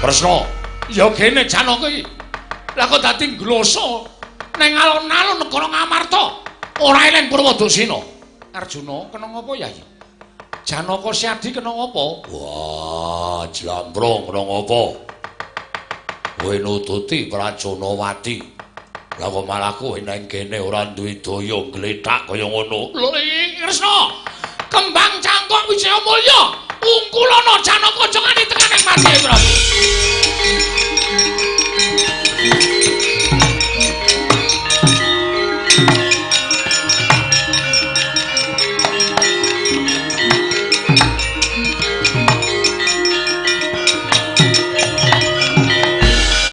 Kresna, ya kene Janaka iki. Lah kok dadi gloso ning alun-alun negara Ngamarta, ora eling Purwadasena. Arjuna kena ngapa ya? Janaka Siadi kena ngapa? Wah, jlambrong kena ngapa? Kowe nututi Prajanawati. Lah kok malah kowe nang kene ora duwe daya gletak kaya ngono. Lho, Kresna, kembang cangkok Wijayamulya, ungkulana Janaka